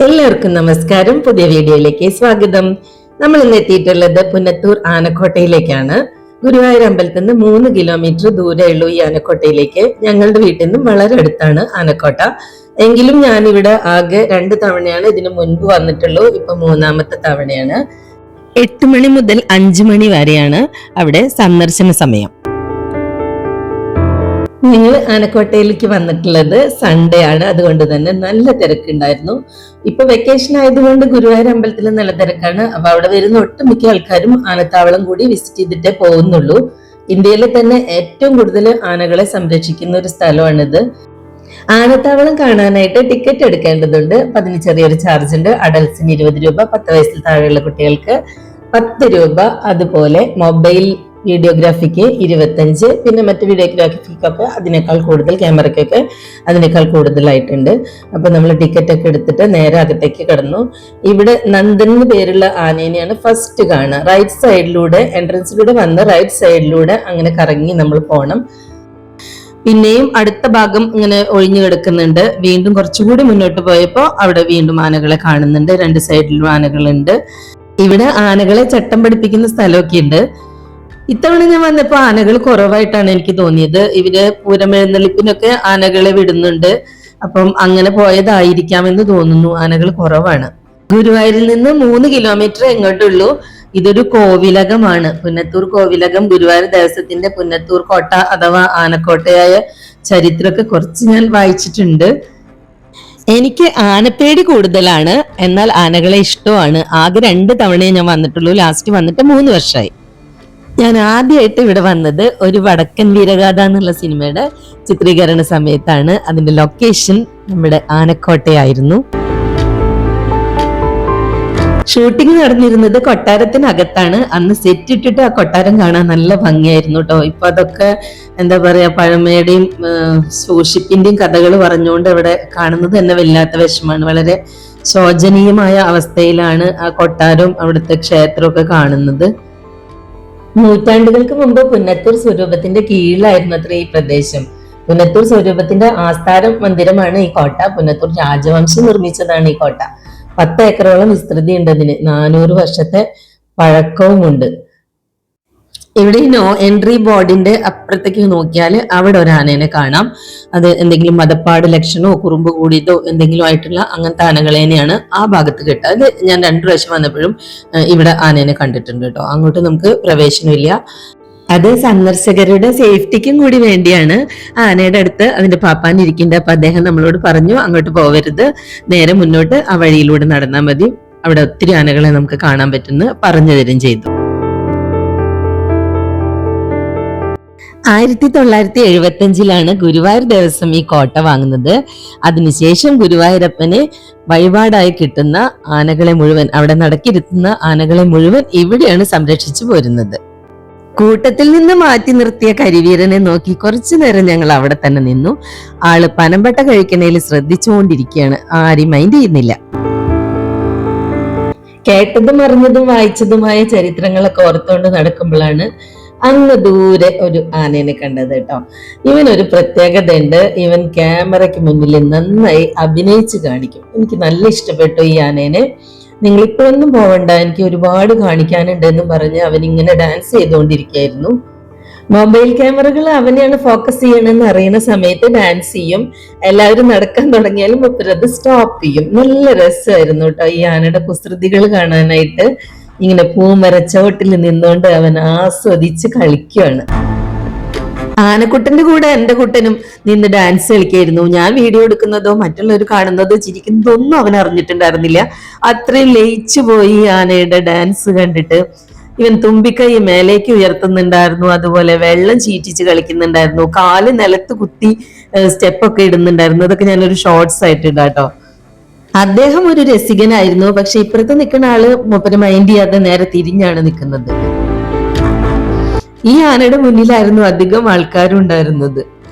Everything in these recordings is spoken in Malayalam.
എല്ലാവർക്കും നമസ്കാരം. പുതിയ വീഡിയോയിലേക്ക് സ്വാഗതം. നമ്മൾ ഇന്ന് എത്തിയിട്ടുള്ളത് പുന്നത്തൂർ ആനക്കോട്ടയിലേക്കാണ്. ഗുരുവായൂർ അമ്പലത്തിൽ നിന്ന് 3 കിലോമീറ്റർ ദൂരമുള്ളൂ ഈ ആനക്കോട്ടയിലേക്ക്. ഞങ്ങളുടെ വീട്ടിൽ നിന്നും വളരെ അടുത്താണ് ആനക്കോട്ട. എങ്കിലും ഞാനിവിടെ ആകെ 2 തവണയാണ് ഇതിനു മുൻപ് വന്നിട്ടുള്ളൂ. ഇപ്പൊ 3ാമത്തെ തവണയാണ്. 8 മണി മുതൽ 5 മണി വരെയാണ് അവിടെ സന്ദർശന സമയം. ഞങ്ങൾ ആനക്കോട്ടയിലേക്ക് വന്നിട്ടുള്ളത് സൺഡേ ആണ്. അതുകൊണ്ട് തന്നെ നല്ല തിരക്കുണ്ടായിരുന്നു. ഇപ്പൊ വെക്കേഷൻ ആയതുകൊണ്ട് ഗുരുവായൂർ അമ്പലത്തിൽ നല്ല തിരക്കാണ്. അപ്പൊ അവിടെ വരുന്ന ഒട്ടുമിക്ക ആൾക്കാരും ആനത്താവളം കൂടി വിസിറ്റ് ചെയ്തിട്ടേ പോകുന്നുള്ളൂ. ഇന്ത്യയിലെ തന്നെ ഏറ്റവും കൂടുതൽ ആനകളെ സംരക്ഷിക്കുന്ന ഒരു സ്ഥലമാണിത്. ആനത്താവളം കാണാനായിട്ട് ടിക്കറ്റ് എടുക്കേണ്ടതുണ്ട്. അപ്പൊ അതിന് ചെറിയൊരു ചാർജ് ഉണ്ട്. അഡൽസിന് 20 രൂപ, 10 വയസ്സിൽ താഴെയുള്ള കുട്ടികൾക്ക് 10 രൂപ. അതുപോലെ മൊബൈൽ വീഡിയോഗ്രാഫിക്ക് 25, പിന്നെ മറ്റു വീഡിയോഗ്രാഫിക്കൊക്കെ അതിനേക്കാൾ കൂടുതൽ, ക്യാമറയ്ക്കൊക്കെ അതിനേക്കാൾ കൂടുതലായിട്ടുണ്ട്. അപ്പൊ നമ്മൾ ടിക്കറ്റ് ഒക്കെ എടുത്തിട്ട് നേരെ അകത്തേക്ക് കടന്നു. ഇവിടെ നന്ദൻ എന്ന് പേരുള്ള ആനേനെയാണ് ഫസ്റ്റ് കാണുക. റൈറ്റ് സൈഡിലൂടെ, എൻട്രൻസിലൂടെ വന്ന് റൈറ്റ് സൈഡിലൂടെ അങ്ങനെ കറങ്ങി നമ്മൾ പോകണം. പിന്നെയും അടുത്ത ഭാഗം ഇങ്ങനെ ഒഴിഞ്ഞു കിടക്കുന്നുണ്ട്. വീണ്ടും കുറച്ചുകൂടി മുന്നോട്ട് പോയപ്പോ അവിടെ വീണ്ടും ആനകളെ കാണുന്നുണ്ട്. 2 സൈഡിലും ആനകളുണ്ട്. ഇവിടെ ആനകളെ ചട്ടം പഠിപ്പിക്കുന്ന സ്ഥലമൊക്കെ ഉണ്ട്. ഇത്തവണ ഞാൻ വന്നപ്പോ ആനകൾ കുറവായിട്ടാണ് എനിക്ക് തോന്നിയത്. ഇവര് പൂരമെഴുന്നള്ളിപ്പിനൊക്കെ ആനകളെ വിടുന്നുണ്ട്. അപ്പം അങ്ങനെ പോയതായിരിക്കാമെന്ന് തോന്നുന്നു. ആനകൾ കുറവാണ്. ഗുരുവായൂരിൽ നിന്ന് 3 കിലോമീറ്റർ എങ്ങോട്ടുള്ളൂ. ഇതൊരു കോവിലകമാണ്. പുന്നത്തൂർ കോവിലകം ഗുരുവായൂർ ദേവസ്വത്തിന്റെ പുന്നത്തൂർ കോട്ട അഥവാ ആനക്കോട്ടയായ ചരിത്രമൊക്കെ കുറച്ച് ഞാൻ വായിച്ചിട്ടുണ്ട്. എനിക്ക് ആനപ്പേടി കൂടുതലാണ്, എന്നാൽ ആനകളെ ഇഷ്ടമാണ്. ആകെ 2 തവണയെ ഞാൻ വന്നിട്ടുള്ളൂ. ലാസ്റ്റ് വന്നിട്ട് 3 വർഷമായി. ഞാൻ ആദ്യമായിട്ട് ഇവിടെ വന്നത് ഒരു വടക്കൻ വീരഗാഥ എന്നുള്ള സിനിമയുടെ ചിത്രീകരണ സമയത്താണ്. അതിന്റെ ലൊക്കേഷൻ നമ്മുടെ ആനക്കോട്ടയായിരുന്നു. ഷൂട്ടിംഗ് നടന്നിരുന്നത് കൊട്ടാരത്തിനകത്താണ്. അന്ന് സെറ്റ് ഇട്ടിട്ട് ആ കൊട്ടാരം കാണാൻ നല്ല ഭംഗിയായിരുന്നു കേട്ടോ. ഇപ്പൊ അതൊക്കെ എന്താ പറയാ, പഴമയുടെയും സൂക്ഷിപ്പിന്റെയും കഥകൾ പറഞ്ഞുകൊണ്ട് ഇവിടെ കാണുന്നത് തന്നെ വല്ലാത്ത വിഷമാണ്. വളരെ ശോചനീയമായ അവസ്ഥയിലാണ് ആ കൊട്ടാരവും അവിടുത്തെ ക്ഷേത്രമൊക്കെ കാണുന്നത്. നൂറ്റാണ്ടുകൾക്ക് മുമ്പ് പുന്നത്തൂർ സ്വരൂപത്തിന്റെ കീഴിലായിരുന്നു അത്ര ഈ പ്രദേശം. പുന്നത്തൂർ സ്വരൂപത്തിന്റെ ആസ്ഥാന മന്ദിരമാണ് ഈ കോട്ട. പുന്നത്തൂർ രാജവംശം നിർമ്മിച്ചതാണ് ഈ കോട്ട. 10 ഏക്കറോളം വിസ്തൃതി ഉണ്ട്. അതിന് 400 വർഷത്തെ പഴക്കവുമുണ്ട്. ഇവിടെ ഈ നോ എൻട്രി ബോർഡിന്റെ അപ്പുറത്തേക്ക് നോക്കിയാൽ അവിടെ ഒരു ആനേനെ കാണാം. അത് എന്തെങ്കിലും മതപ്പാട് ലക്ഷണമോ കുറുമ്പ് കൂടിയതോ എന്തെങ്കിലും ആയിട്ടുള്ള അങ്ങനത്തെ ആനകളേനെയാണ് ആ ഭാഗത്ത് കിട്ടുക. അത് ഞാൻ 2 പ്രാവശ്യം വന്നപ്പോഴും ഇവിടെ ആനേനെ കണ്ടിട്ടുണ്ട് കേട്ടോ. അങ്ങോട്ട് നമുക്ക് പ്രവേശനമില്ല. അത് സന്ദർശകരുടെ സേഫ്റ്റിക്കും കൂടി വേണ്ടിയാണ്. ആനയുടെ അടുത്ത് അതിന്റെ പാപ്പാൻ ഇരിക്കുന്നുണ്ട്. അപ്പൊ അദ്ദേഹം നമ്മളോട് പറഞ്ഞു അങ്ങോട്ട് പോവരുത്, നേരെ മുന്നോട്ട് ആ വഴിയിലൂടെ നടന്നാൽ മതി, അവിടെ ഒത്തിരി ആനകളെ നമുക്ക് കാണാൻ പറ്റുന്നു പറഞ്ഞു തരും ചെയ്തു. 1975 ഗുരുവായൂർ ദേവസ്വം ഈ കോട്ട വാങ്ങുന്നത്. അതിനുശേഷം ഗുരുവായൂരപ്പന് വഴിപാടായി കിട്ടുന്ന ആനകളെ മുഴുവൻ, അവിടെ നടക്കിരുത്തുന്ന ആനകളെ മുഴുവൻ ഇവിടെയാണ് സംരക്ഷിച്ചു പോരുന്നത്. കൂട്ടത്തിൽ നിന്ന് മാറ്റി നിർത്തിയ കരിവീരനെ നോക്കി കുറച്ചു നേരം ഞങ്ങൾ അവിടെ തന്നെ നിന്നു. ആള് പനമ്പട്ട കഴിക്കണേൽ ശ്രദ്ധിച്ചുകൊണ്ടിരിക്കുകയാണ്. ആരും മൈൻഡ് ചെയ്യുന്നില്ല. കേട്ടതും അറിഞ്ഞതും വായിച്ചതുമായ ചരിത്രങ്ങളൊക്കെ ഓർത്തുകൊണ്ട് നടക്കുമ്പോഴാണ് അങ്ങ് ദൂരെ ഒരു ആനേനെ കണ്ടത് കേട്ടോ. ഇവനൊരു പ്രത്യേകത ഉണ്ട്. ഇവൻ ക്യാമറയ്ക്ക് മുന്നിൽ നന്നായി അഭിനയിച്ച് കാണിക്കും. എനിക്ക് നല്ല ഇഷ്ടപ്പെട്ടു ഈ ആനേനെ. നിങ്ങൾ ഇപ്പോഴൊന്നും പോവണ്ട, എനിക്ക് ഒരുപാട് കാണിക്കാനുണ്ട് എന്ന് പറഞ്ഞ് അവൻ ഇങ്ങനെ ഡാൻസ് ചെയ്തുകൊണ്ടിരിക്കുകയായിരുന്നു. മൊബൈൽ ക്യാമറകൾ അവനെയാണ് ഫോക്കസ് ചെയ്യണമെന്ന് അറിയുന്ന സമയത്ത് ഡാൻസ് ചെയ്യും. എല്ലാവരും നടക്കാൻ തുടങ്ങിയാലും അത് സ്റ്റോപ്പ് ചെയ്യും. നല്ല രസമായിരുന്നു കേട്ടോ ഈ ആനയുടെ കുസൃതികൾ കാണാനായിട്ട്. ഇങ്ങനെ പൂമരച്ചോട്ടിൽ നിന്നുകൊണ്ട് അവൻ ആസ്വദിച്ച് കളിക്കുകയാണ്. ആനക്കുട്ടന്റെ കൂടെ എന്റെ കുട്ടനും നിന്ന് ഡാൻസ് കളിക്കായിരുന്നു. ഞാൻ വീഡിയോ എടുക്കുന്നതോ മറ്റുള്ളവർ കാണുന്നതോ ചിരിക്കുന്നതോ ഒന്നും അവൻ അറിഞ്ഞിട്ടുണ്ടായിരുന്നില്ല. അത്രയും ലയിച്ചു പോയി ആനയുടെ ഡാൻസ് കണ്ടിട്ട്. ഇവൻ തുമ്പിക്കൈ മേലേക്ക് ഉയർത്തുന്നുണ്ടായിരുന്നു. അതുപോലെ വെള്ളം ചീറ്റിച്ച് കളിക്കുന്നുണ്ടായിരുന്നു. കാല് നിലത്ത് കുത്തി സ്റ്റെപ്പൊക്കെ ഇടുന്നുണ്ടായിരുന്നു. അതൊക്കെ ഞാനൊരു ഷോർട്സ് ആയിട്ട് ഇടാട്ടോ. അദ്ദേഹം ഒരു രസികനായിരുന്നു. പക്ഷെ ഇപ്പുറത്ത് നിൽക്കുന്ന ആള് മൂപ്പര് മൈൻഡ് ചെയ്യാതെ നേരെ തിരിഞ്ഞാണ് നിൽക്കുന്നത്. ഈ ആനയുടെ മുന്നിലായിരുന്നു അധികം ആൾക്കാരും ഉണ്ടായിരുന്നത്.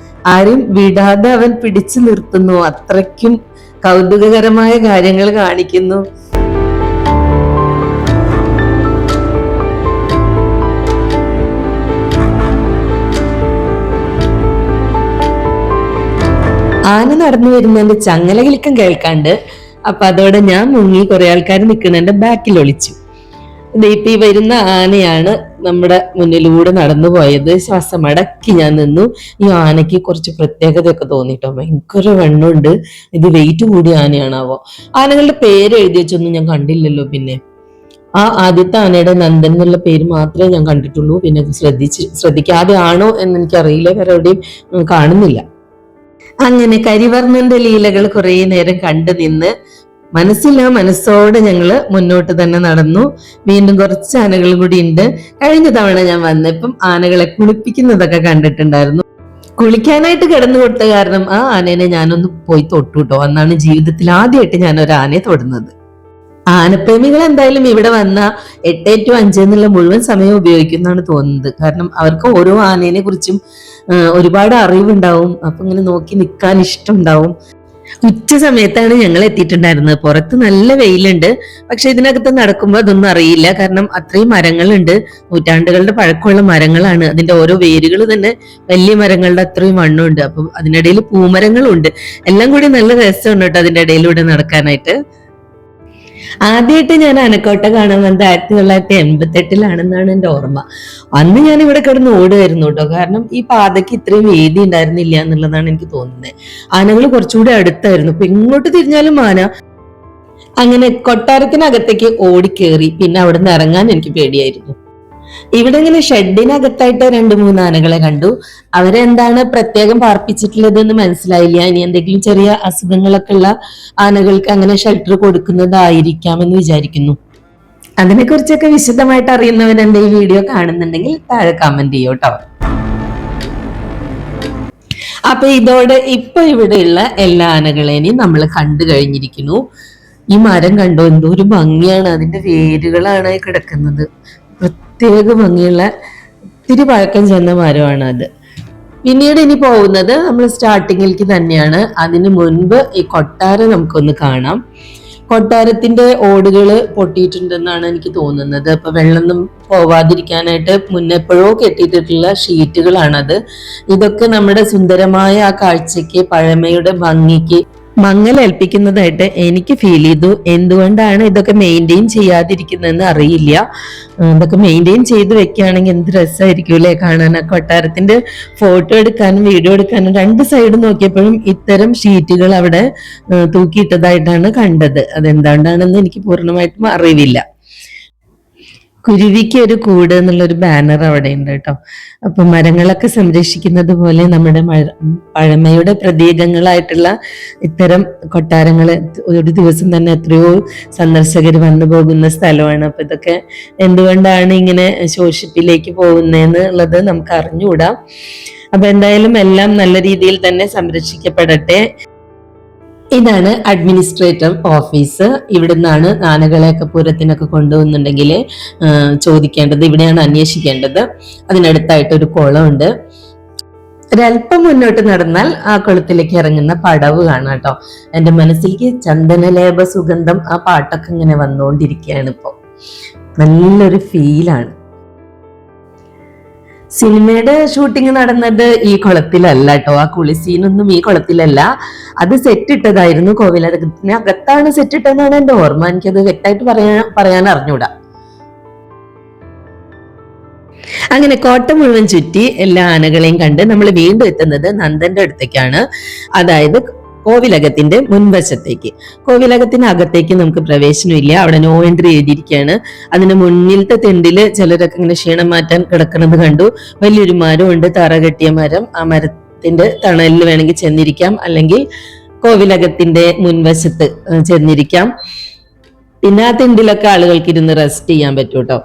ആരും വിടാതെ അവൻ പിടിച്ചു നിർത്തുന്നു. അത്രയ്ക്കും കൗതുകകരമായ കാര്യങ്ങൾ കാണിക്കുന്നു. ആന നടന്നു വരുന്നതിന്റെ ചങ്ങല കിലുക്കം കേൾക്കാണ്ട് അപ്പൊ അതോടെ ഞാൻ മുങ്ങി, കുറെ ആൾക്കാർ നിൽക്കുന്നതിന്റെ ബാക്കിൽ ഒളിച്ചു. ഇപ്പൊ ഈ വരുന്ന ആനയാണ് നമ്മുടെ മുന്നിലൂടെ നടന്നു പോയത്. ശ്വാസം അടക്കി ഞാൻ നിന്നു. ഈ ആനയ്ക്ക് കുറച്ച് പ്രത്യേകതയൊക്കെ തോന്നിട്ടോ, ഭയങ്കര വണ്ണമുണ്ട്. ഇത് വെയിറ്റ് കൂടിയ ആനയാണാവോ. ആനകളുടെ പേര് എഴുതി വെച്ചൊന്നും ഞാൻ കണ്ടില്ലല്ലോ. പിന്നെ ആദ്യത്തെ ആനയുടെ നന്ദൻ എന്നുള്ള പേര് മാത്രമേ ഞാൻ കണ്ടിട്ടുള്ളൂ. പിന്നെ ശ്രദ്ധിക്കാതെ ആണോ എന്ന് എനിക്കറിയില്ല, വേറെ എവിടെയും കാണുന്നില്ല. അങ്ങനെ കരിവർണ്ണന്റെ ലീലകൾ കുറെ നേരം കണ്ടു നിന്ന് മനസ്സോടെ ഞങ്ങള് മുന്നോട്ട് തന്നെ നടന്നു. വീണ്ടും കുറച്ച് ആനകളും കൂടി ഉണ്ട്. കഴിഞ്ഞ തവണ ഞാൻ വന്നപ്പം ആനകളെ കുളിപ്പിക്കുന്നതൊക്കെ കണ്ടിട്ടുണ്ടായിരുന്നു. കുളിക്കാനായിട്ട് കിടന്നു കൊടുത്ത കാരണം ആ ആനേനെ ഞാനൊന്ന് പോയി തൊട്ടുട്ടോ. അന്നാണ് ജീവിതത്തിൽ ആദ്യമായിട്ട് ഞാൻ ഒരു ആനയെ തൊടുന്നത്. ആനപ്രേമികൾ എന്തായാലും ഇവിടെ വന്ന 8 to 5 എന്നുള്ള മുഴുവൻ സമയം ഉപയോഗിക്കുന്നതാണ് തോന്നുന്നത്. കാരണം അവർക്ക് ഓരോ ആനേനെ കുറിച്ചും ഒരുപാട് അറിവുണ്ടാവും. അപ്പൊ ഇങ്ങനെ നോക്കി നിൽക്കാൻ ഇഷ്ടമുണ്ടാവും. ഉച്ച സമയത്താണ് ഞങ്ങൾ എത്തിയിട്ടുണ്ടായിരുന്നത്. പുറത്ത് നല്ല വെയിലുണ്ട്, പക്ഷെ ഇതിനകത്ത് നടക്കുമ്പോൾ അതൊന്നും അറിയില്ല. കാരണം അത്രയും മരങ്ങളുണ്ട്, നൂറ്റാണ്ടുകളുടെ പഴക്കമുള്ള മരങ്ങളാണ്. അതിന്റെ ഓരോ വേരുകൾ തന്നെ വലിയ മരങ്ങളുടെ അത്രയും വണ്ണമുണ്ട്. അപ്പം അതിനിടയിൽ പൂമരങ്ങളുണ്ട്. എല്ലാം കൂടി നല്ല രസമുണ്ട് കേട്ടോ അതിന്റെ ഇടയിലൂടെ നടക്കാനായിട്ട്. ആദ്യമായിട്ട് ഞാൻ ആനക്കോട്ട കാണാൻ വന്നത് 1988 എന്റെ ഓർമ്മ. അന്ന് ഞാൻ ഇവിടെ കിടന്ന് ഓടുമായിരുന്നു കേട്ടോ. കാരണം ഈ പാതയ്ക്ക് ഇത്രയും വേദി ഉണ്ടായിരുന്നില്ല എന്നുള്ളതാണ് എനിക്ക് തോന്നുന്നത്. ആനകൾ കുറച്ചുകൂടി അടുത്തായിരുന്നു. അപ്പൊ ഇങ്ങോട്ട് തിരിഞ്ഞാലും ആന. അങ്ങനെ കൊട്ടാരത്തിനകത്തേക്ക് ഓടിക്കേറി. പിന്നെ അവിടെ നിന്ന് ഇറങ്ങാൻ എനിക്ക് പേടിയായിരുന്നു. ഇവിടെ ഇങ്ങനെ ഷെഡിനകത്തായിട്ട് 2-3 ആനകളെ കണ്ടു. അവരെന്താണ് പ്രത്യേകം പാർപ്പിച്ചിട്ടുള്ളത് എന്ന് മനസ്സിലായില്ല. ഇനി എന്തെങ്കിലും ചെറിയ അസുഖങ്ങളൊക്കെ ഉള്ള ആനകൾക്ക് അങ്ങനെ ഷെൽട്ടർ കൊടുക്കുന്നതായിരിക്കാമെന്ന് വിചാരിക്കുന്നു. അതിനെക്കുറിച്ചൊക്കെ വിശദമായിട്ട് അറിയുന്നവർ എന്റെ ഈ വീഡിയോ കാണുന്നുണ്ടെങ്കിൽ താഴെ കമന്റ് ചെയ്യോട്ടോ. അപ്പൊ ഇതോടെ ഇപ്പൊ ഇവിടെയുള്ള എല്ലാ ആനകളെയും നമ്മൾ കണ്ടു കഴിഞ്ഞിരിക്കുന്നു. ഈ മരം കണ്ടോ, എന്തോ ഒരു ഭംഗിയാണ്. അതിന്റെ വേരുകളാണ് കിടക്കുന്നത്. പ്രത്യേക ഭംഗിയുള്ള ഇത്തിരി പഴക്കം ചെന്ന മരമാണ് അത്. പിന്നീട് ഇനി പോകുന്നത് നമ്മൾ സ്റ്റാർട്ടിങ്ങിലേക്ക് തന്നെയാണ്. അതിനു മുൻപ് ഈ കൊട്ടാരം നമുക്കൊന്ന് കാണാം. കൊട്ടാരത്തിന്റെ ഓടുകള് പൊട്ടിയിട്ടുണ്ടെന്നാണ് എനിക്ക് തോന്നുന്നത്. അപ്പൊ വെള്ളമൊന്നും പോവാതിരിക്കാനായിട്ട് മുന്നെപ്പോഴോ കെട്ടിയിട്ടുള്ള ഷീറ്റുകളാണത്. ഇതൊക്കെ നമ്മുടെ സുന്ദരമായ ആ കാഴ്ചയ്ക്ക്, പഴമയുടെ ഭംഗിക്ക് മങ്ങലേൽപ്പിക്കുന്നതായിട്ട് എനിക്ക് ഫീൽ ചെയ്തു. എന്തുകൊണ്ടാണ് ഇതൊക്കെ മെയിൻറ്റെയിൻ ചെയ്യാതിരിക്കുന്നതെന്ന് അറിയില്ല. ഇതൊക്കെ മെയിൻറ്റെയിൻ ചെയ്ത് വെക്കുകയാണെങ്കിൽ എന്ത് രസമായിരിക്കും അല്ലേ കാണാൻ. ആ കൊട്ടാരത്തിന്റെ ഫോട്ടോ എടുക്കാനും വീഡിയോ എടുക്കാനും 2 സൈഡ് നോക്കിയപ്പോഴും ഇത്തരം ഷീറ്റുകൾ അവിടെ തൂക്കിയിട്ടതായിട്ടാണ് കണ്ടത്. അതെന്താണ്ടാണെന്ന് എനിക്ക് പൂർണ്ണമായിട്ടും അറിവില്ല. കുരുവിക്ക് ഒരു കൂട് എന്നുള്ളൊരു ബാനർ അവിടെ ഉണ്ട് കേട്ടോ. അപ്പൊ മരങ്ങളൊക്കെ സംരക്ഷിക്കുന്നത് പോലെ നമ്മുടെ പഴമയുടെ പ്രതീകങ്ങളായിട്ടുള്ള ഇത്തരം കൊട്ടാരങ്ങള് ഒരു ദിവസം തന്നെ എത്രയോ സന്ദർശകർ വന്നു പോകുന്ന സ്ഥലമാണ്. അപ്പൊ ഇതൊക്കെ എന്തുകൊണ്ടാണ് ഇങ്ങനെ ശോഷിപ്പിലേക്ക് പോകുന്നതെന്നുള്ളത് നമുക്ക് അറിഞ്ഞുകൂടാ. അപ്പൊ എന്തായാലും എല്ലാം നല്ല രീതിയിൽ തന്നെ സംരക്ഷിക്കപ്പെടട്ടെ. ഇതാണ് അഡ്മിനിസ്ട്രേറ്റർ ഓഫീസ്. ഇവിടുന്നാണ് ആനകളെയൊക്കെ പൂരത്തിനൊക്കെ കൊണ്ടുപോകുന്നുണ്ടെങ്കിൽ ചോദിക്കേണ്ടത്, ഇവിടെയാണ് അന്വേഷിക്കേണ്ടത്. അതിനടുത്തായിട്ട് ഒരു കുളമുണ്ട്. ഒരല്പം മുന്നോട്ട് നടന്നാൽ ആ കുളത്തിലേക്ക് ഇറങ്ങുന്ന പടവ് കാണാം കേട്ടോ. എന്റെ മനസ്സിലേക്ക് ചന്ദനലേപ സുഗന്ധം, ആ പാട്ടൊക്കെ ഇങ്ങനെ വന്നുകൊണ്ടിരിക്കുകയാണ്. ഇപ്പൊ നല്ലൊരു ഫീലാണ്. സിനിമയുടെ ഷൂട്ടിംഗ് നടന്നത് ഈ കുളത്തിലല്ല കേട്ടോ. ആ കുളി സീനൊന്നും ഈ കുളത്തിലല്ല. അത് സെറ്റ് ഇട്ടതായിരുന്നു. കോവിലകത്തിന് അകത്താണ് സെറ്റ് ഇട്ടതെന്നാണ് എന്റെ ഓർമ്മ. എനിക്കത് വ്യക്തമായിട്ട് പറയാൻ അറിഞ്ഞൂടാ. അങ്ങനെ കോട്ട മുഴുവൻ ചുറ്റി എല്ലാ ആനകളെയും കണ്ട് നമ്മൾ വീണ്ടും എത്തുന്നത് നന്ദന്റെ അടുത്തേക്കാണ്. അതായത് കോവിലകത്തിന്റെ മുൻവശത്തേക്ക്. കോവിലകത്തിനകത്തേക്ക് നമുക്ക് പ്രവേശനമില്ല. അവിടെ നോ എൻട്രി എഴുതിയിരിക്കുകയാണ്. അതിന് മുന്നിലത്തെ തെണ്ടില് ചിലരൊക്കെ ഇങ്ങനെ ക്ഷീണം മാറ്റാൻ കിടക്കുന്നത് കണ്ടു. വലിയൊരു മരമുണ്ട്, തറ കെട്ടിയ മരം. ആ മരത്തിന്റെ തണലിൽ വേണമെങ്കിൽ ചെന്നിരിക്കാം, അല്ലെങ്കിൽ കോവിലകത്തിന്റെ മുൻവശത്ത് ചെന്നിരിക്കാം. പിന്നെ ആ തെണ്ടിലൊക്കെ ആളുകൾക്ക് ഇരുന്ന് റെസ്റ്റ് ചെയ്യാൻ പറ്റും കേട്ടോ.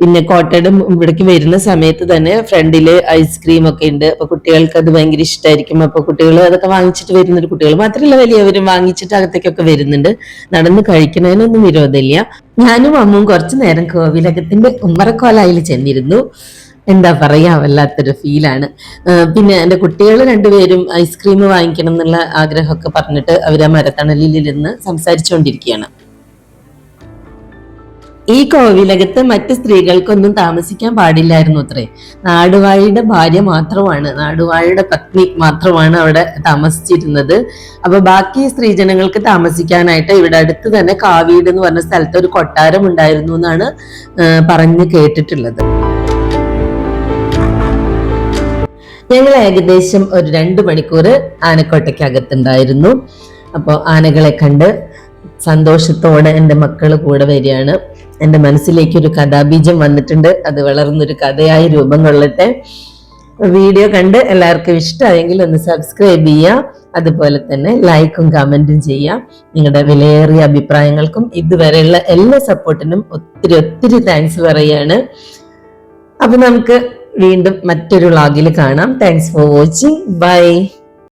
പിന്നെ കോട്ടയുടെ ഇവിടേക്ക് വരുന്ന സമയത്ത് തന്നെ ഫ്രണ്ടില് ഐസ്ക്രീം ഒക്കെ ഉണ്ട്. അപ്പൊ കുട്ടികൾക്ക് അത് ഭയങ്കര ഇഷ്ടമായിരിക്കും. അപ്പൊ കുട്ടികൾ അതൊക്കെ വാങ്ങിച്ചിട്ട് വരുന്നുണ്ട്. കുട്ടികൾ മാത്രമല്ല വലിയവരും വാങ്ങിച്ചിട്ട് അകത്തേക്കൊക്കെ വരുന്നുണ്ട്. നടന്ന് കഴിക്കുന്നതിനൊന്നും വിരോധമില്ല. ഞാനും അമ്മും കുറച്ചു നേരം കോവിലകത്തിന്റെ ഉമ്മറക്കോലായിൽ ചെന്നിരുന്നു. എന്താ പറയാ, വല്ലാത്തൊരു ഫീലാണ്. പിന്നെ എന്റെ കുട്ടികൾ 2 പേരും ഐസ്ക്രീം വാങ്ങിക്കണം എന്നുള്ള ആഗ്രഹമൊക്കെ പറഞ്ഞിട്ട് അവർ ആ മരത്തണലിൽ ഇരുന്ന് സംസാരിച്ചുകൊണ്ടിരിക്കുകയാണ്. ഈ കോവിലകത്ത് മറ്റ് സ്ത്രീകൾക്കൊന്നും താമസിക്കാൻ പാടില്ലായിരുന്നു അത്രേ. നാടുവാഴിയുടെ ഭാര്യ മാത്രമാണ്, നാടുവാഴിയുടെ പത്നി മാത്രമാണ് അവിടെ താമസിച്ചിരുന്നത്. അപ്പൊ ബാക്കി സ്ത്രീജനങ്ങൾക്ക് താമസിക്കാനായിട്ട് ഇവിടെ അടുത്ത് തന്നെ കാവീട് എന്ന് പറഞ്ഞ സ്ഥലത്ത് ഒരു കൊട്ടാരം ഉണ്ടായിരുന്നു എന്നാണ് പറഞ്ഞു കേട്ടിട്ടുള്ളത്. ഞങ്ങൾ ഏകദേശം ഒരു 2 മണിക്കൂർ ആനക്കോട്ടയ്ക്കകത്തുണ്ടായിരുന്നു. അപ്പോൾ ആനകളെ കണ്ട് സന്തോഷത്തോടെ എൻ്റെ മക്കൾ കൂടെ വരികയാണ്. എൻ്റെ മനസ്സിലേക്ക് ഒരു കഥാബീജം വന്നിട്ടുണ്ട്. അത് വളർന്നൊരു കഥയായി രൂപം കൊള്ളട്ടെ. വീഡിയോ കണ്ട് എല്ലാവർക്കും ഇഷ്ടമായെങ്കിൽ ഒന്ന് സബ്സ്ക്രൈബ് ചെയ്യുക. അതുപോലെ തന്നെ ലൈക്കും കമന്റും ചെയ്യാം. നിങ്ങളുടെ വിലയേറിയ അഭിപ്രായങ്ങൾക്കും ഇതുവരെയുള്ള എല്ലാ സപ്പോർട്ടിനും ഒത്തിരി താങ്ക്സ് പറയാണ്. അപ്പൊ നമുക്ക് വീണ്ടും മറ്റൊരു വ്ളോഗിൽ കാണാം. Thanks for watching. ബൈ.